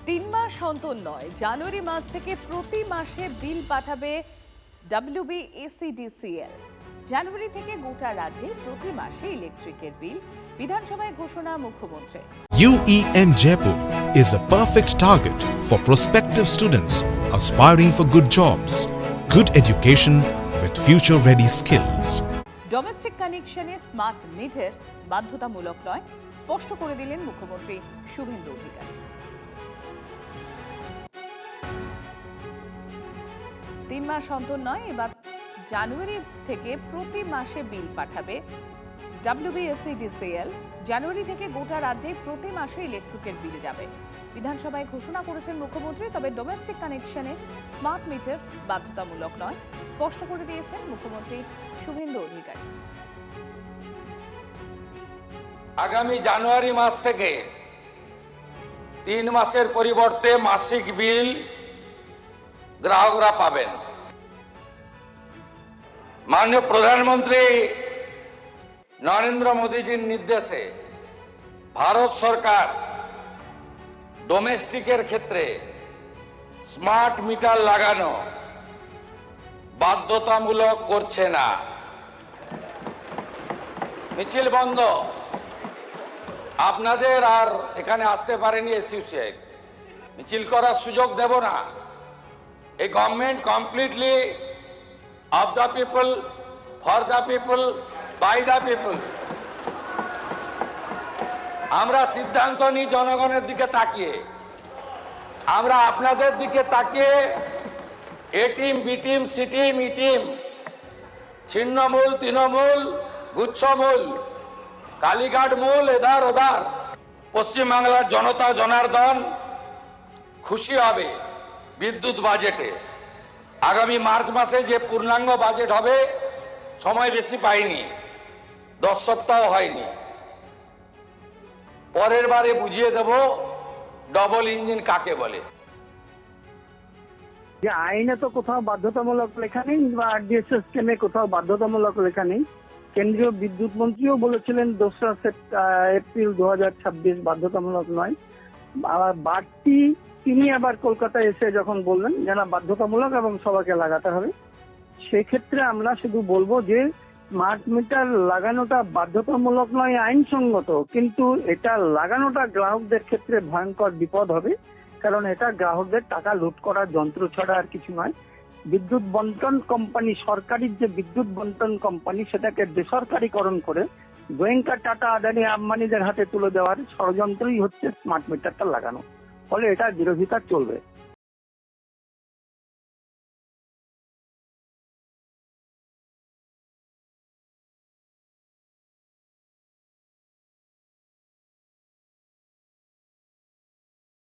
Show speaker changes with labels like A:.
A: তিন মাস অন্তর নয়, জানুয়ারি মাস থেকে প্রতি মাসে বিল পাঠাবে WBECDCL। জানুয়ারি থেকে গোটা রাজ্যে প্রতি মাসে ইলেকট্রিকের বিল। বিধানসভায় ঘোষণা মুখ্যমন্ত্রী।
B: UEM Jaipur is a perfect target for prospective students aspiring for good jobs, good education with future-ready skills.
A: Domestic কানেকশনে স্মার্ট মিটার বাধ্যতামূলক নয়, স্পষ্ট করে দিলেন মুখ্যমন্ত্রী শুভেন্দু অধিকারী। 3 মাস অন্তর নয়, এবার জানুয়ারি থেকে প্রতি মাসে বিল পাঠাবে WBECDCL। জানুয়ারি থেকে গোটা রাজ্যে প্রতি মাসে ইলেকট্রিকের বিল যাবে। বিধানসভায় ঘোষণা করেছেন মুখ্যমন্ত্রী, তবে ডোমেস্টিক কানেকশনে স্মার্ট মিটার বাধ্যতামূলক নয়, স্পষ্ট করে দিয়েছেন মুখ্যমন্ত্রী শুভেন্দু অধিকারী।
C: আগামী জানুয়ারি মাস থেকে 3 মাসের পরিবর্তে মাসিক বিল গ্রাহকরা পাবেন। মাননীয় প্রধানমন্ত্রী নরেন্দ্র মোদীজির নির্দেশে ভারত সরকার ডোমেস্টিকের ক্ষেত্রে স্মার্ট মিটার লাগানো বাধ্যতামূলক করছে না। মিছিল বন্ধ, আপনাদের আর এখানে আসতে পারেনি এসোসিয়েট, মিছিল করার সুযোগ দেব না। এই government completely of the people, for the people, by the people. আমরা সিদ্ধান্ত নিই জনগণের দিকে তাকিয়ে, আমরা আপনাদের দিকে তাকিয়ে A team, B team, C team, E team, ছিন্নমূল, তৃণমূল, গুচ্ছমূল, কালীঘাট মূল, এধার ওধার পশ্চিমবাংলার জনতা জনার্দন খুশি হবে বিদ্যুৎ বাজেটে। আগামী মার্চ মাসে যে পূর্ণাঙ্গ বাজেট হবে, সময় বেশি পাইনি, 10 সপ্তাহ হয়নি। পরের বারে বুঝিয়ে দেব ডবল ইঞ্জিন কাকে বলে।
D: যে আইনে তো কোথাও বাধ্যতামূলক লেখা নেই বা RDSS স্কিমে কোথাও বাধ্যতামূলক লেখা নেই। কেন্দ্রীয় বিদ্যুৎ মন্ত্রীও বলেছিলেন 2রা এপ্রিল 2026 বাধ্যতামূলক নয়। আবার বাড়তি তিনি আবার কলকাতায় এসে যখন বললেন যে না বাধ্যতামূলক এবং সবাইকে লাগাতে হবে, সেক্ষেত্রে আমরা শুধু বলবো যে স্মার্ট মিটার লাগানোটা বাধ্যতামূলক নয়, আইনসঙ্গত, কিন্তু এটা লাগানোটা গ্রাহকদের ক্ষেত্রে ভয়ঙ্কর বিপদ হবে। কারণ এটা গ্রাহকদের টাকা লুট করার যন্ত্র ছাড়া আর কিছু নয়। বিদ্যুৎ বন্টন কোম্পানি, সরকারি যে বিদ্যুৎ বন্টন কোম্পানি, সেটাকে বেসরকারীকরণ করে গোয়েঙ্কা, টাটা, আদানি, আম্বানিদের হাতে তুলে দেওয়ার ষড়যন্ত্রই হচ্ছে স্মার্ট মিটারটা লাগানো। ফলে এটা বিরোধিতা চলবে।